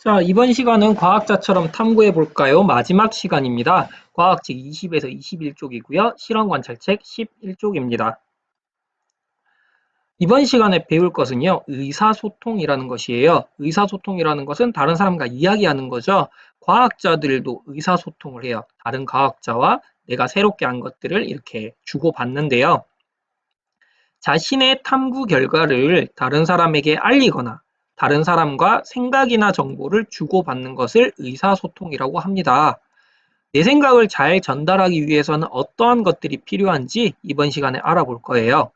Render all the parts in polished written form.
자, 이번 시간은 과학자처럼 탐구해 볼까요? 마지막 시간입니다. 과학책 20에서 21쪽이고요. 실험관찰책 11쪽입니다. 이번 시간에 배울 것은요, 의사소통이라는 것이에요. 의사소통이라는 것은 다른 사람과 이야기하는 거죠. 과학자들도 의사소통을 해요. 다른 과학자와 내가 새롭게 한 것들을 이렇게 주고받는데요. 자신의 탐구 결과를 다른 사람에게 알리거나 다른 사람과 생각이나 정보를 주고받는 것을 의사소통이라고 합니다. 내 생각을 잘 전달하기 위해서는 어떠한 것들이 필요한지 이번 시간에 알아볼 거예요.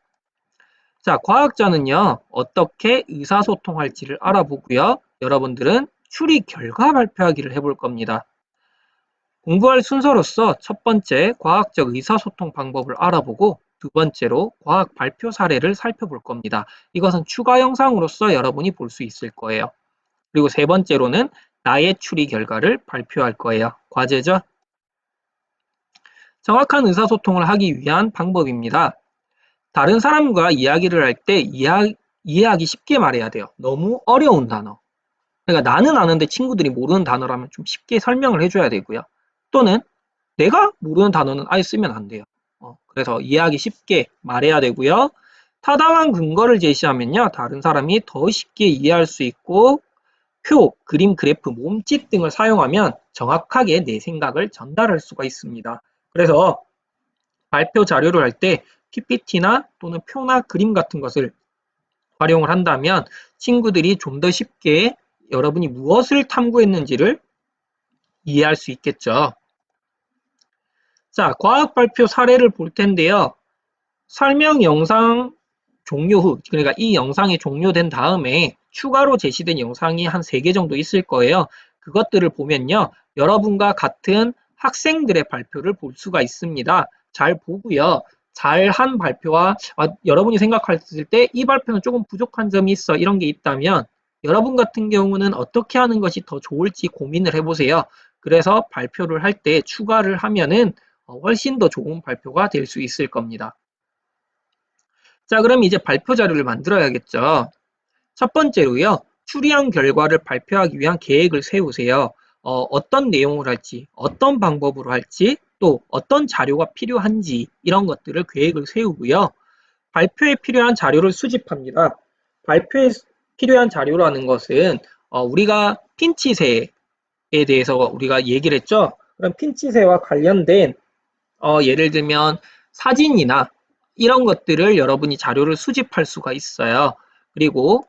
자, 과학자는요, 어떻게 의사소통할지를 알아보고요. 여러분들은 추리 결과 발표하기를 해볼 겁니다. 공부할 순서로서 첫 번째 과학적 의사소통 방법을 알아보고 두 번째로 과학 발표 사례를 살펴볼 겁니다. 이것은 추가 영상으로서 여러분이 볼 수 있을 거예요. 그리고 세 번째로는 나의 추리 결과를 발표할 거예요. 과제죠? 정확한 의사소통을 하기 위한 방법입니다. 다른 사람과 이야기를 할 때 이해하기 쉽게 말해야 돼요. 너무 어려운 단어. 그러니까 나는 아는데 친구들이 모르는 단어라면 좀 쉽게 설명을 해줘야 되고요. 또는 내가 모르는 단어는 아예 쓰면 안 돼요. 그래서 이해하기 쉽게 말해야 되고요. 타당한 근거를 제시하면요. 다른 사람이 더 쉽게 이해할 수 있고 표, 그림, 그래프, 몸짓 등을 사용하면 정확하게 내 생각을 전달할 수가 있습니다. 그래서 발표 자료를 할 때 PPT나 또는 표나 그림 같은 것을 활용을 한다면 친구들이 좀 더 쉽게 여러분이 무엇을 탐구했는지를 이해할 수 있겠죠. 자, 과학 발표 사례를 볼 텐데요. 설명 영상 종료 후, 그러니까 이 영상이 종료된 다음에 추가로 제시된 영상이 한 3개 정도 있을 거예요. 그것들을 보면요. 여러분과 같은 학생들의 발표를 볼 수가 있습니다. 잘 보고요. 잘한 발표와 여러분이 생각했을 때 이 발표는 조금 부족한 점이 있어 이런 게 있다면 여러분 같은 경우는 어떻게 하는 것이 더 좋을지 고민을 해보세요. 그래서 발표를 할 때 추가를 하면은 훨씬 더 좋은 발표가 될 수 있을 겁니다. 자, 그럼 이제 발표 자료를 만들어야겠죠. 첫 번째로요. 추리한 결과를 발표하기 위한 계획을 세우세요. 어떤 내용을 할지, 어떤 방법으로 할지, 또 어떤 자료가 필요한지 이런 것들을 계획을 세우고요. 발표에 필요한 자료를 수집합니다. 발표에 필요한 자료라는 것은 우리가 핀치세에 대해서 우리가 얘기를 했죠. 그럼 핀치세와 관련된 예를 들면 사진이나 이런 것들을 여러분이 자료를 수집할 수가 있어요. 그리고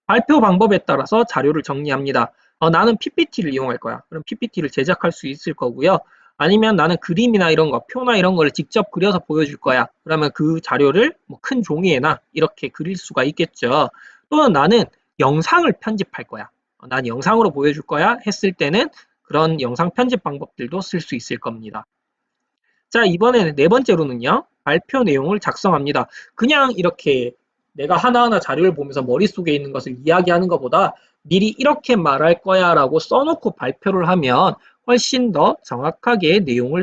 발표 방법에 따라서 자료를 정리합니다. 나는 PPT를 이용할 거야. 그럼 PPT를 제작할 수 있을 거고요. 아니면 나는 그림이나 이런 거, 표나 이런 걸 직접 그려서 보여줄 거야. 그러면 그 자료를 큰 종이에나 이렇게 그릴 수가 있겠죠. 또는 나는 영상을 편집할 거야. 난 영상으로 보여줄 거야 했을 때는 그런 영상 편집 방법들도 쓸 수 있을 겁니다. 자, 이번에는 네 번째로는요. 발표 내용을 작성합니다. 그냥 이렇게 내가 하나하나 자료를 보면서 머릿속에 있는 것을 이야기하는 것보다 미리 이렇게 말할 거야 라고 써놓고 발표를 하면 훨씬 더 정확하게 내용을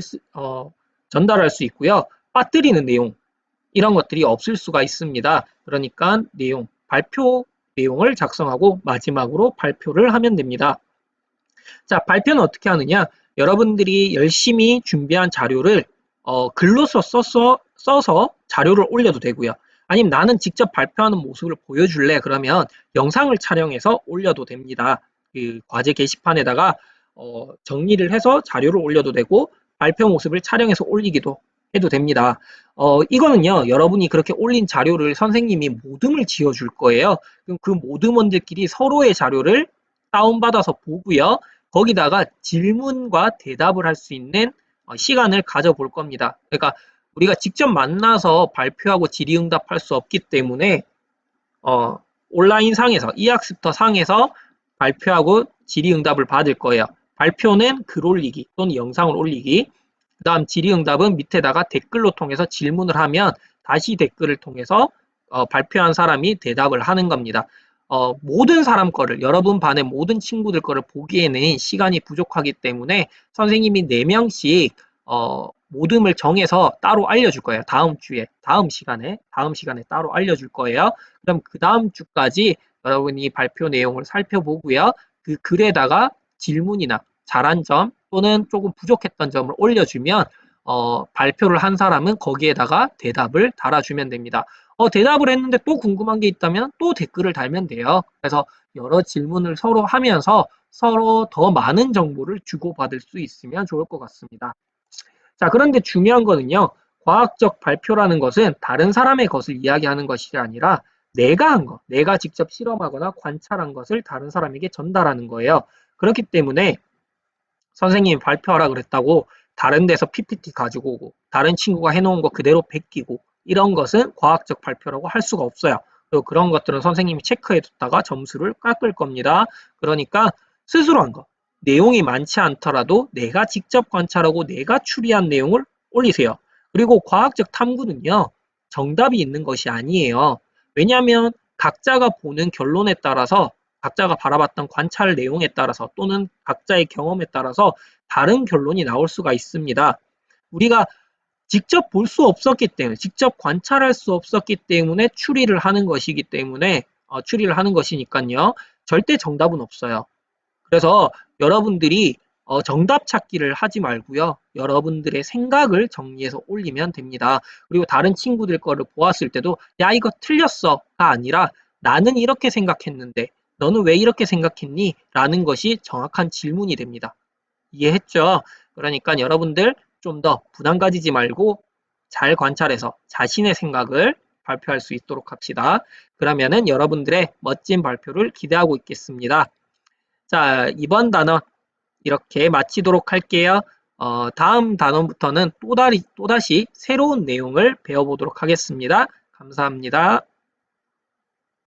전달할 수 있고요. 빠뜨리는 내용, 이런 것들이 없을 수가 있습니다. 그러니까 발표 내용을 작성하고 마지막으로 발표를 하면 됩니다. 자, 발표는 어떻게 하느냐? 여러분들이 열심히 준비한 자료를 글로서 써서 자료를 올려도 되고요. 아니면 나는 직접 발표하는 모습을 보여줄래? 그러면 영상을 촬영해서 올려도 됩니다. 그 과제 게시판에다가 정리를 해서 자료를 올려도 되고 발표 모습을 촬영해서 올리기도 해도 됩니다. 이거는요, 여러분이 그렇게 올린 자료를 선생님이 모듬을 지어줄 거예요. 그럼 그 모듬원들끼리 서로의 자료를 다운받아서 보고요. 거기다가 질문과 대답을 할 수 있는 시간을 가져볼 겁니다. 그러니까 우리가 직접 만나서 발표하고 질의응답할 수 없기 때문에 온라인 상에서 e학습터 상에서 발표하고 질의응답을 받을 거예요. 발표는 글 올리기 또는 영상을 올리기, 그 다음 질의응답은 밑에다가 댓글로 통해서 질문을 하면 다시 댓글을 통해서 발표한 사람이 대답을 하는 겁니다. 모든 사람 거를, 여러분 반의 모든 친구들 거를 보기에는 시간이 부족하기 때문에 선생님이 4명씩 모듬을 정해서 따로 알려줄 거예요. 다음 주에, 다음 시간에 따로 알려줄 거예요. 그럼 그 다음 주까지 여러분이 발표 내용을 살펴보고요. 그 글에다가 질문이나 잘한 점 또는 조금 부족했던 점을 올려주면 발표를 한 사람은 거기에다가 대답을 달아주면 됩니다. 대답을 했는데 또 궁금한 게 있다면 또 댓글을 달면 돼요. 그래서 여러 질문을 서로 하면서 서로 더 많은 정보를 주고받을 수 있으면 좋을 것 같습니다. 자, 그런데 중요한 거는요. 과학적 발표라는 것은 다른 사람의 것을 이야기하는 것이 아니라 내가 한 것, 내가 직접 실험하거나 관찰한 것을 다른 사람에게 전달하는 거예요. 그렇기 때문에 선생님이 발표하라 그랬다고 다른 데서 PPT 가지고 오고 다른 친구가 해놓은 거 그대로 베끼고 이런 것은 과학적 발표라고 할 수가 없어요. 그리고 그런 것들은 선생님이 체크해 뒀다가 점수를 깎을 겁니다. 그러니까 스스로 한 거, 내용이 많지 않더라도 내가 직접 관찰하고 내가 추리한 내용을 올리세요. 그리고 과학적 탐구는요, 정답이 있는 것이 아니에요. 왜냐하면 각자가 보는 결론에 따라서 각자가 바라봤던 관찰 내용에 따라서 또는 각자의 경험에 따라서 다른 결론이 나올 수가 있습니다. 우리가 직접 볼 수 없었기 때문에, 직접 관찰할 수 없었기 때문에 추리를 하는 것이기 때문에, 추리를 하는 것이니까요. 절대 정답은 없어요. 그래서 여러분들이 정답 찾기를 하지 말고요. 여러분들의 생각을 정리해서 올리면 됩니다. 그리고 다른 친구들 거를 보았을 때도 야 이거 틀렸어가 아니라 나는 이렇게 생각했는데 너는 왜 이렇게 생각했니? 라는 것이 정확한 질문이 됩니다. 이해했죠? 그러니까 여러분들 좀 더 부담 가지지 말고 잘 관찰해서 자신의 생각을 발표할 수 있도록 합시다. 그러면은 여러분들의 멋진 발표를 기대하고 있겠습니다. 자, 이번 단원 이렇게 마치도록 할게요. 다음 단원부터는 또다시 새로운 내용을 배워보도록 하겠습니다. 감사합니다.